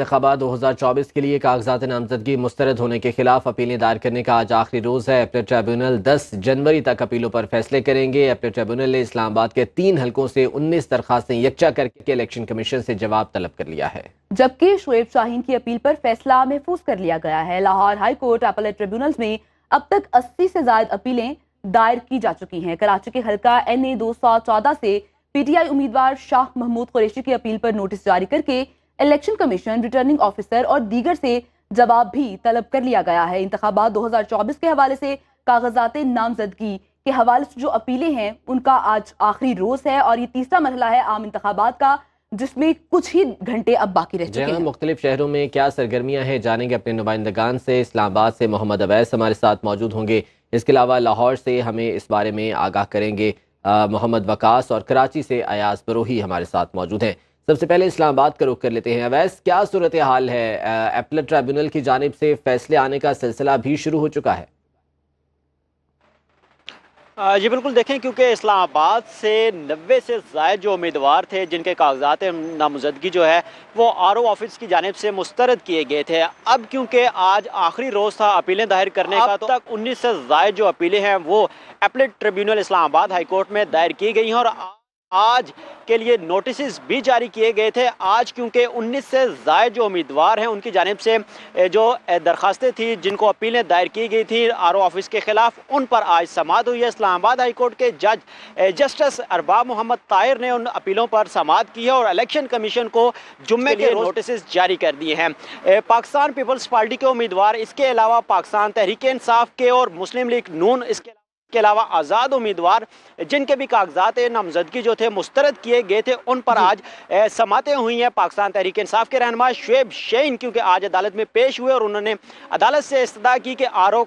इंतखाबात 2024 के लिए कागजात नामजदगी मुस्तरद होने के खिलाफ अपीलें दायर करने का आज आखिरी रोज है। अपील ट्रिब्यूनल 10 जनवरी तक अपीलों पर फैसले करेंगे। अपील ट्रिब्यूनल ने इस्लामाबाद के 3 हलकों से 19 दरखास्तें यकजा करके इलेक्शन कमीशन से जवाब तलब कर लिया है, जबकि शुएब शाहीन की अपील पर फैसला महफूज कर लिया गया है। Lahore high court appellate tribunal में अब तक 80 से ज्यादा अपीलें दायर की जा चुकी हैं। कराची के हल्का NA 214 से PTI उम्मीदवार शाह महमूद कुरैशी की अपील पर नोटिस जारी करके इलेक्शन कमीशन, रिटर्निंग ऑफिसर और दीगर से जवाब भी तलब कर लिया गया है। इंतखाबात 2024 के हवाले से कागजात नामजदगी के हवाले से जो अपीलें हैं उनका आज आखिरी रोज है और ये तीसरा मरहला है आम इंतखाबात का, जिसमें कुछ ही घंटे अब बाकी रह चुके हैं। मुख्तलिफ शहरों में क्या सरगर्मियां हैं जानेंगे अपने नुमाइंदगान से। इस्लामाबाद से मोहम्मद अवैस हमारे साथ मौजूद होंगे। इसके अलावा लाहौर से हमें इस बारे में आगाह करेंगे मोहम्मद वकास, और कराची से अयाज बरोही हमारे साथ मौजूद हैं। सबसे पहले इस्लामाबाद का रुख कर लेते हैं। अवैस, क्या सूरत हाल है? अपीलेट ट्रिब्यूनल की जानिब से फैसले आने का सिलसिला भी शुरू हो चुका है? जी बिल्कुल, देखें क्योंकि इस्लामाबाद से 90 से ज़ायद जो उम्मीदवार थे जिनके कागजात नामजदगी जो है वो RO ऑफिस की जानिब से मुस्तरद किए गए थे। अब क्योंकि आज आखिरी रोज़ था अपीलें दायर करने का, तो तक 19 से ज़ायद जो अपीलें हैं वो appellate tribunal Islamabad high court में दायर की गई हैं और आज के लिए नोटिस भी जारी किए गए थे। आज क्योंकि 19 से ज़ायद जो उम्मीदवार हैं उनकी जानिब से जो दरखास्तें थी जिनको अपीलें दायर की गई थी RO ऑफिस के खिलाफ, उन पर आज समाअत हुई है। इस्लामाबाद हाई कोर्ट के जज जस्टिस अरबाब मोहम्मद ताहिर ने उन अपीलों पर समाअत की है और इलेक्शन कमीशन को जुम्मे के नोटिस जारी कर दिए हैं। पाकिस्तान पीपल्स पार्टी के उम्मीदवार, इसके अलावा पाकिस्तान तहरीक इंसाफ के और मुस्लिम लीग नून, इसके अलावा आज़ाद उम्मीदवार जिनके भी कागजात नामजदगी जो थे मुस्तरद किए गए थे, उन पर आज समातें हुई हैं। पाकिस्तान तहरीक इंसाफ के रहनुमा शुएब शाहीन क्योंकि आज अदालत में पेश हुए और उन्होंने अदालत से इस्तदा की कि RO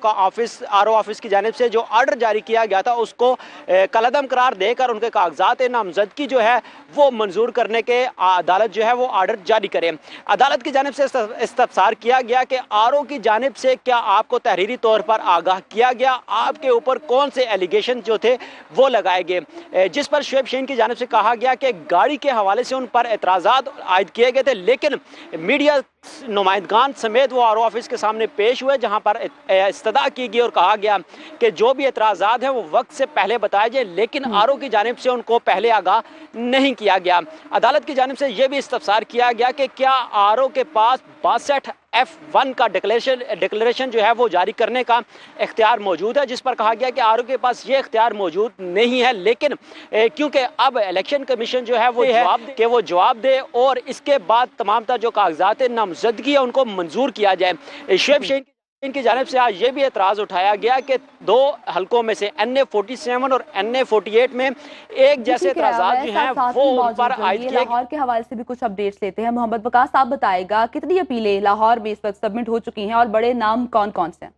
ऑफिस की जानिब से जो आर्डर जारी किया गया था उसको कलअदम करार देकर उनके कागजात नामजदगी जो है वो मंजूर करने के अदालत जो है वो आर्डर जारी करे। अदालत की जानिब से इस्तफसार किया गया कि RO की जानिब से क्या आपको तहरीरी तौर पर आगाह किया गया, आपके ऊपर कौन से एलिगेशन जो थे वो लगाए गए, जिस पर शुएब शाहीन की जानिब से कहा गया कि गाड़ी के हवाले से उन पर एतराज़ात आयद किए गए थे, लेकिन मीडिया नुमाइंदगान समेत वो RO ऑफिस के सामने पेश हुए जहां पर इस्तदा की गई और कहा गया कि जो भी एतराज़ात हैं वो वक्त से पहले बताए जाए, लेकिन RO की जानिब से उनको पहले आगाह नहीं किया गया। अदालत की जानिब से यह भी इस्तफसार किया गया कि क्या RO के पास 62 F1 का डिक्लेरेशन जो है वो जारी करने का इख्तियार मौजूद है, जिस पर कहा गया कि RO के पास ये इख्तियार मौजूद नहीं है, लेकिन क्योंकि अब इलेक्शन कमीशन जो है वो जवाब दे और इसके बाद तमाम जो कागजात नामजदगी है उनको मंजूर किया जाए। शुएब शाहीन इनकी जानिब से आज ये भी एतराज़ उठाया गया कि 2 हलकों में से NA 47 और NA 48 में एक जैसे एतराज़ात जो हैं वो उन पर आयद किए। लाहौर के हवाले से भी कुछ अपडेट्स लेते हैं। मोहम्मद वकास, आप बताएगा कितनी अपीलें लाहौर में इस वक्त सबमिट हो चुकी हैं और बड़े नाम कौन कौन से हैं?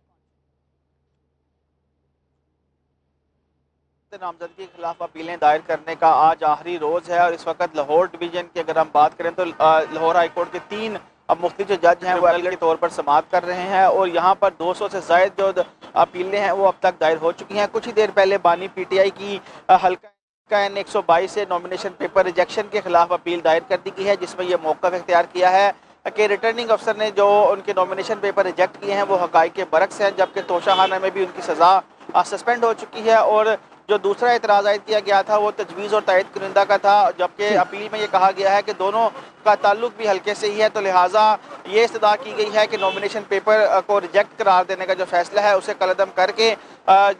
नामजदगी के खिलाफ अपीलें दायर करने का आज आखिरी रोज है और इस वक्त लाहौर डिवीजन की अगर हम बात करें तो लाहौर हाई कोर्ट के 3 अब मुख्तलिफ जो जज हैं वो अपील के तौर पर समाअत कर रहे हैं और यहाँ पर 200 से ज़ायद जो अपीलें हैं वो अब तक दायर हो चुकी हैं। कुछ ही देर पहले बानी PTI की हल्का N 122 से नॉमिनेशन पेपर रिजेक्शन के खिलाफ अपील दायर कर दी गई है, जिसमें यह मौक़िफ़ इख्तियार किया है कि रिटर्निंग अफसर ने जो उनके नॉमिनेशन पेपर रिजेक्ट किए हैं वो हक़ाइक़ के बरक्स हैं, जबकि तोशाखाना में भी उनकी सज़ा सस्पेंड हो चुकी है। और जो दूसरा एतराज़ आयद किया गया था वो तजवीज़ और तायद कुनिंदा का था, जबकि अपील में ये कहा गया है कि दोनों का ताल्लुक भी हल्के से ही है, तो लिहाजा ये इस्तदा की गई है कि नॉमिनेशन पेपर को रिजेक्ट करार देने का जो फैसला है उसे कलअदम करके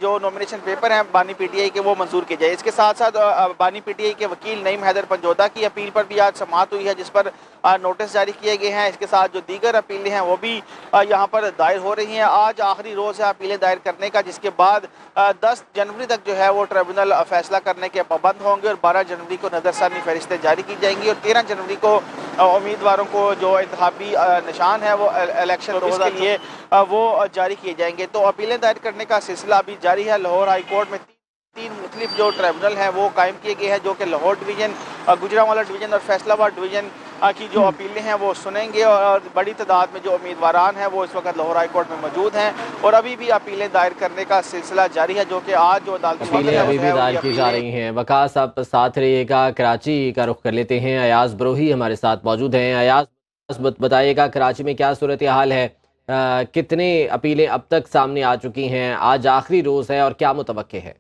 जो नॉमिनेशन पेपर हैं बानी PTI के वो मंजूर किए जाए। इसके साथ साथ बानी PTI के वकील नईम हैदर पंजोदा की अपील पर भी आज समाअत हुई है, जिस पर नोटिस जारी किए गए हैं। इसके साथ जो दीगर अपीलें हैं वो भी यहाँ पर दायर हो रही हैं। आज आखिरी रोज़ है अपीलें दायर करने का, जिसके बाद 10 जनवरी तक जो है वो ट्रिब्यूनल फैसला करने के पाबंद होंगे और 12 जनवरी को नज़रसानी फहरिस्तें जारी की जाएंगी और 13 जनवरी को उम्मीदवारों को जो इंतखाबी निशान है वो इलेक्शन के लिए वो जारी किए जाएंगे। तो अपीलें दायर करने का सिलसिला अभी जारी है। लाहौर हाई कोर्ट में 3 मुख्तलिफ जो ट्रिब्यूनल हैं वो कायम किए गए हैं, जो कि लाहौर डिवीज़न, गुजरांवाला डिवीज़न और फैसलाबाद डिवीज़न की जो अपीलें हैं वो सुनेंगे और बड़ी तादाद में जो उम्मीदवारान हैं वो इस वक्त लाहौर हाई कोर्ट में मौजूद हैं और अभी भी अपीलें दायर करने का सिलसिला जारी है, जो कि आज जो अदालत अभी भी दायर की जा रही हैं। वकास, आप साथ रहिएगा। कराची का रुख कर लेते हैं। अयाज बरोही हमारे साथ मौजूद हैं। अयाज, बताइएगा कराची में क्या सूरत हाल है, कितने अपीलें अब तक सामने आ चुकी हैं, आज आखिरी रोज है और क्या मुतवक्के है?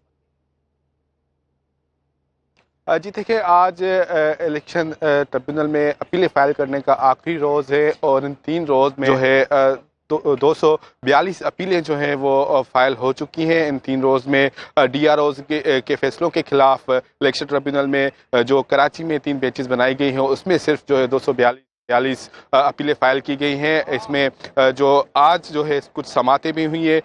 जी देखिए, आज इलेक्शन ट्रिब्यूनल में अपीलें फाइल करने का आखिरी रोज़ है और इन 3 रोज़ में जो है 242 अपीलें जो हैं वो फाइल हो चुकी हैं। इन 3 रोज़ में DROs के फैसलों के खिलाफ इलेक्शन ट्रिब्यूनल में जो कराची में 3 बेंचेस बनाई गई हैं उसमें सिर्फ जो है 242 अपीलें फाइल की गई हैं। इसमें जो आज जो है कुछ समातें भी हुई है।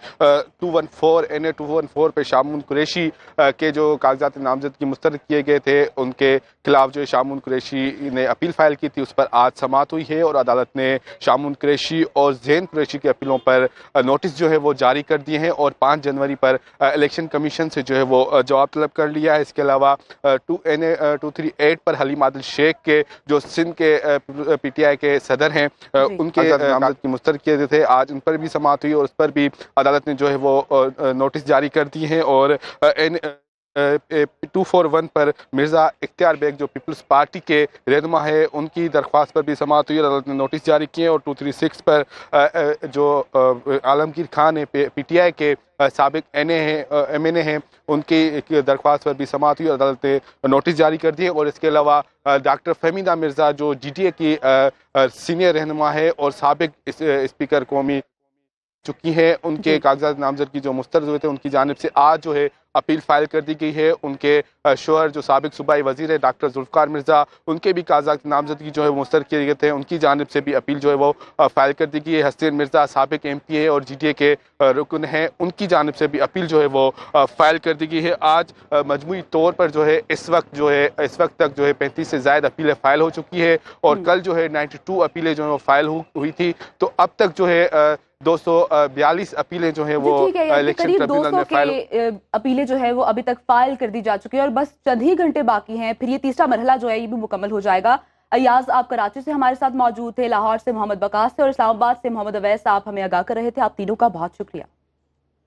214 NA 214 पे शामून कुरैशी के जो कागजात नामजदगी मुस्तरद किए गए थे उनके खिलाफ जो है शामून कुरैशी ने अपील फाइल की थी, उस पर आज समात हुई है और अदालत ने शामून कुरैशी और जैन कुरैशी के अपीलों पर नोटिस जो है वो जारी कर दिए हैं और 5 जनवरी पर इलेक्शन कमीशन से जो है वो जवाब तलब कर लिया है। इसके अलावा 2 NA 238 पर हलीम आदिल शेख के जो सिंध के PTI के सदर हैं उनके नामजदगी मुस्तरद किए थे, आज उन पर भी समात हुई और उस पर भी अदालत ने जो है वो नोटिस जारी कर दिए हैं। और 241 पर मिर्ज़ा इख्तियार बेग जो पीपल्स पार्टी के रहनुमा है उनकी दरख्वास्त पर भी समात हुई और अदालत ने नोटिस जारी किए। और 236 पर जो आलमगीर खान है PTI के साबिक MNA हैं उनकी दरख्वास्त पर भी समात हुई और अदालत ने नोटिस जारी कर दिए। और इसके अलावा डॉक्टर फहमीदा मिर्ज़ा जो GTA की सीनियर रहनुमा है और साबिक स्पीकर कौमी चुकी है, उनके कागजात नामजदगी जो मुस्तरद हुए थे उनकी जानिब से आज जो है अपील फाइल कर दी गई है। उनके शोहर जो साबिक सूबाई वजीर है डॉक्टर जुल्फ़िकार मिर्ज़ा, उनके भी कागजात नामजदगी जो है मुस्तरद किए गए थे, उनकी जानिब से भी अपील जो है वो फाइल कर दी गई है। हसनैन मिर्ज़ा साबिक MP है और GTA के रुकन हैं, उनकी जानिब से भी अपील जो है वो फाइल कर दी गई है। आज मजमूई तौर पर जो है इस वक्त तक जो है 35 से ज़ायद अपीलें फाइल हो चुकी है और कल जो है 92 अपीलें जो है वो फाइल हुई थी। तो अब तक जो है 242 अपीलें जो है वो इलेक्शन ट्रिब्यूनल में फाइल अपीलें जो है वो अभी तक फाइल कर दी जा चुकी है और बस चंद ही घंटे बाकी हैं, फिर ये तीसरा मरहला जो है ये भी मुकम्मल हो जाएगा। अयाज, आप कराची से हमारे साथ मौजूद थे, लाहौर से मोहम्मद वकास थे और इस्लामाबाद से मोहम्मद अवैस, आप हमें आगाह कर रहे थे। आप तीनों का बहुत शुक्रिया।